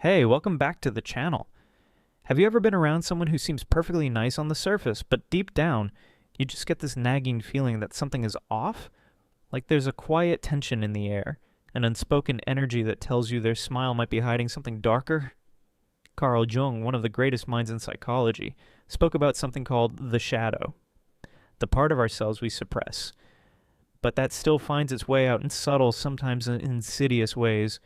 Hey, welcome back to the channel. Have you ever been around someone who seems perfectly nice on the surface, but deep down, you just get this nagging feeling that something is off? Like there's a quiet tension in the air, an unspoken energy that tells you their smile might be hiding something darker? Carl Jung, one of the greatest minds in psychology, spoke about something called the shadow, the part of ourselves we suppress, but that still finds its way out in subtle, sometimes insidious ways.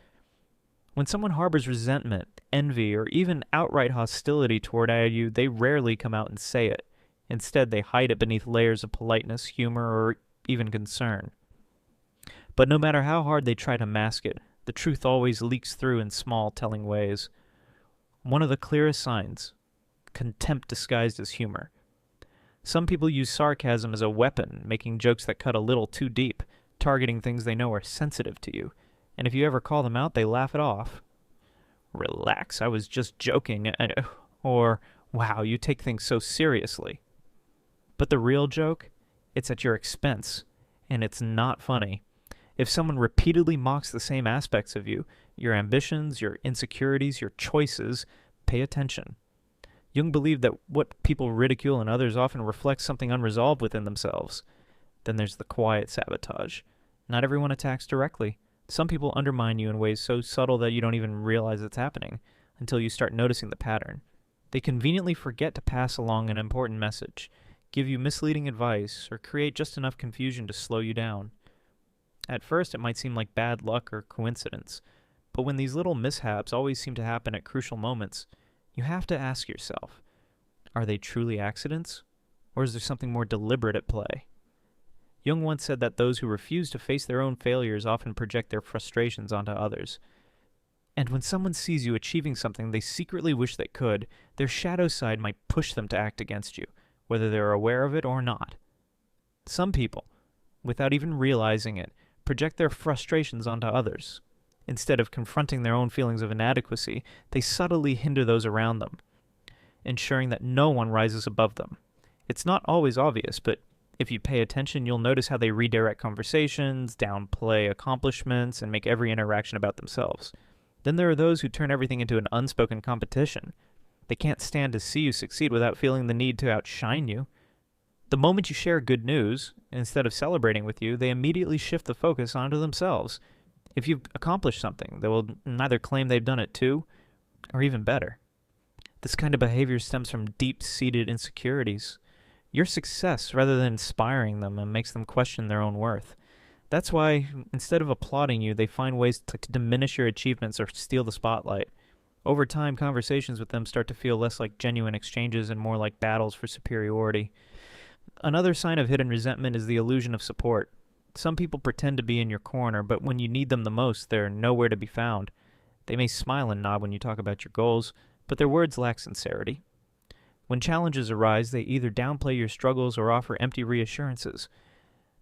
When someone harbors resentment, envy, or even outright hostility toward you, they rarely come out and say it. Instead, they hide it beneath layers of politeness, humor, or even concern. But no matter how hard they try to mask it, the truth always leaks through in small, telling ways. One of the clearest signs: contempt disguised as humor. Some people use sarcasm as a weapon, making jokes that cut a little too deep, targeting things they know are sensitive to you. And if you ever call them out, they laugh it off. Relax, I was just joking. Or, wow, you take things so seriously. But the real joke? It's at your expense. And it's not funny. If someone repeatedly mocks the same aspects of you, your ambitions, your insecurities, your choices, pay attention. Jung believed that what people ridicule in others often reflects something unresolved within themselves. Then there's the quiet sabotage. Not everyone attacks directly. Some people undermine you in ways so subtle that you don't even realize it's happening until you start noticing the pattern. They conveniently forget to pass along an important message, give you misleading advice, or create just enough confusion to slow you down. At first, it might seem like bad luck or coincidence, but when these little mishaps always seem to happen at crucial moments, you have to ask yourself, are they truly accidents, or is there something more deliberate at play? Jung once said that those who refuse to face their own failures often project their frustrations onto others. And when someone sees you achieving something they secretly wish they could, their shadow side might push them to act against you, whether they're aware of it or not. Some people, without even realizing it, project their frustrations onto others. Instead of confronting their own feelings of inadequacy, they subtly hinder those around them, ensuring that no one rises above them. It's not always obvious, but if you pay attention, you'll notice how they redirect conversations, downplay accomplishments, and make every interaction about themselves. Then there are those who turn everything into an unspoken competition. They can't stand to see you succeed without feeling the need to outshine you. The moment you share good news, instead of celebrating with you, they immediately shift the focus onto themselves. If you've accomplished something, they will neither claim they've done it too, or even better. This kind of behavior stems from deep-seated insecurities. Your success, rather than inspiring them, and makes them question their own worth. That's why, instead of applauding you, they find ways to diminish your achievements or steal the spotlight. Over time, conversations with them start to feel less like genuine exchanges and more like battles for superiority. Another sign of hidden resentment is the illusion of support. Some people pretend to be in your corner, but when you need them the most, they're nowhere to be found. They may smile and nod when you talk about your goals, but their words lack sincerity. When challenges arise, they either downplay your struggles or offer empty reassurances.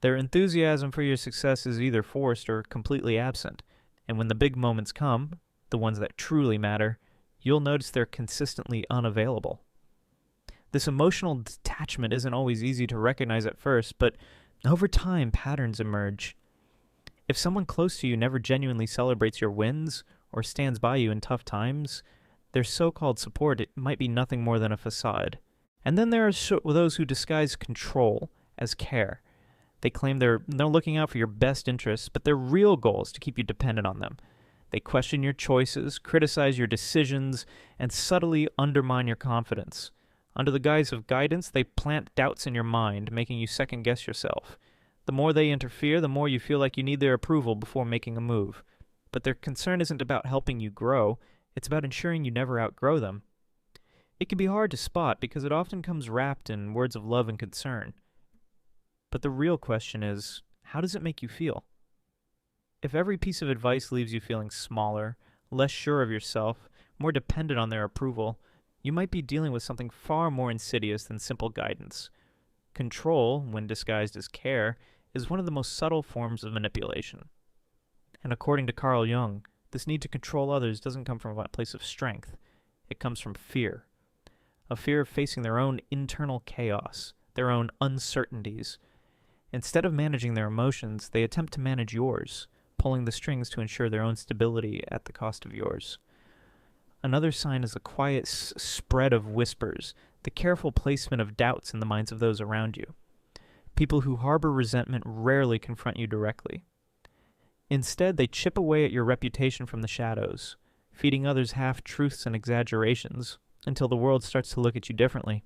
Their enthusiasm for your success is either forced or completely absent, and when the big moments come, the ones that truly matter, you'll notice they're consistently unavailable. This emotional detachment isn't always easy to recognize at first, but over time, patterns emerge. If someone close to you never genuinely celebrates your wins or stands by you in tough times, their so-called support, it might be nothing more than a facade. And then there are those who disguise control as care. They claim they're looking out for your best interests, but their real goal is to keep you dependent on them. They question your choices, criticize your decisions, and subtly undermine your confidence. Under the guise of guidance, they plant doubts in your mind, making you second-guess yourself. The more they interfere, the more you feel like you need their approval before making a move. But their concern isn't about helping you grow. It's about ensuring you never outgrow them. It can be hard to spot because it often comes wrapped in words of love and concern. But the real question is, how does it make you feel? If every piece of advice leaves you feeling smaller, less sure of yourself, more dependent on their approval, you might be dealing with something far more insidious than simple guidance. Control, when disguised as care, is one of the most subtle forms of manipulation. And according to Carl Jung, this need to control others doesn't come from a place of strength. It comes from fear. A fear of facing their own internal chaos, their own uncertainties. Instead of managing their emotions, they attempt to manage yours, pulling the strings to ensure their own stability at the cost of yours. Another sign is the quiet spread of whispers, the careful placement of doubts in the minds of those around you. People who harbor resentment rarely confront you directly. Instead, they chip away at your reputation from the shadows, feeding others half-truths and exaggerations until the world starts to look at you differently.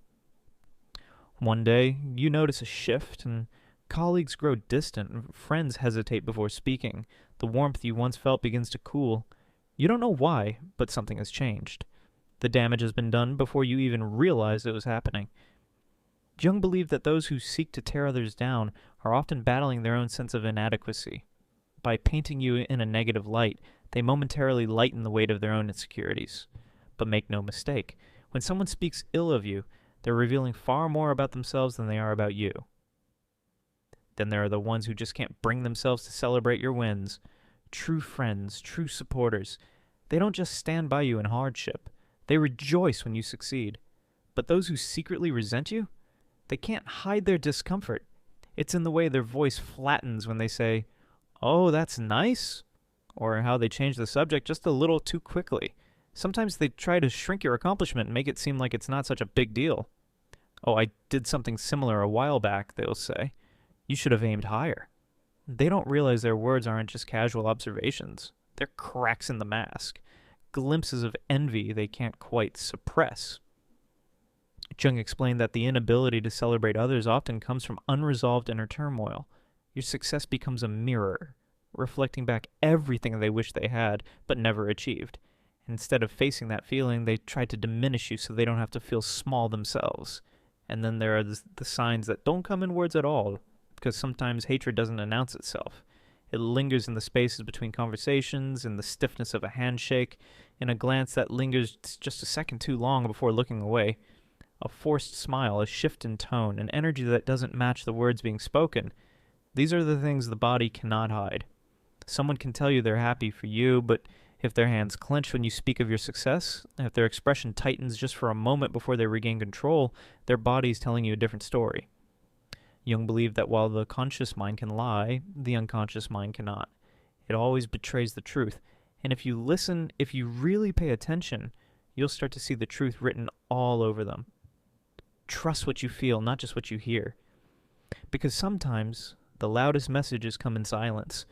One day, you notice a shift, and colleagues grow distant, and friends hesitate before speaking. The warmth you once felt begins to cool. You don't know why, but something has changed. The damage has been done before you even realized it was happening. Jung believed that those who seek to tear others down are often battling their own sense of inadequacy. By painting you in a negative light, they momentarily lighten the weight of their own insecurities. But make no mistake, when someone speaks ill of you, they're revealing far more about themselves than they are about you. Then there are the ones who just can't bring themselves to celebrate your wins. True friends, true supporters. They don't just stand by you in hardship. They rejoice when you succeed. But those who secretly resent you, they can't hide their discomfort. It's in the way their voice flattens when they say, "Oh, that's nice," or how they change the subject just a little too quickly. Sometimes they try to shrink your accomplishment and make it seem like it's not such a big deal. "Oh, I did something similar a while back," they'll say. "You should have aimed higher." They don't realize their words aren't just casual observations. They're cracks in the mask, glimpses of envy they can't quite suppress. Jung explained that the inability to celebrate others often comes from unresolved inner turmoil. Your success becomes a mirror, reflecting back everything they wish they had but never achieved. Instead of facing that feeling, they try to diminish you so they don't have to feel small themselves. And then there are the signs that don't come in words at all, because sometimes hatred doesn't announce itself. It lingers in the spaces between conversations, in the stiffness of a handshake, in a glance that lingers just a second too long before looking away. A forced smile, a shift in tone, an energy that doesn't match the words being spoken. These are the things the body cannot hide. Someone can tell you they're happy for you, but if their hands clench when you speak of your success, if their expression tightens just for a moment before they regain control, their body's telling you a different story. Jung believed that while the conscious mind can lie, the unconscious mind cannot. It always betrays the truth, and if you listen, if you really pay attention, you'll start to see the truth written all over them. Trust what you feel, not just what you hear. Because sometimes the loudest messages come in silence.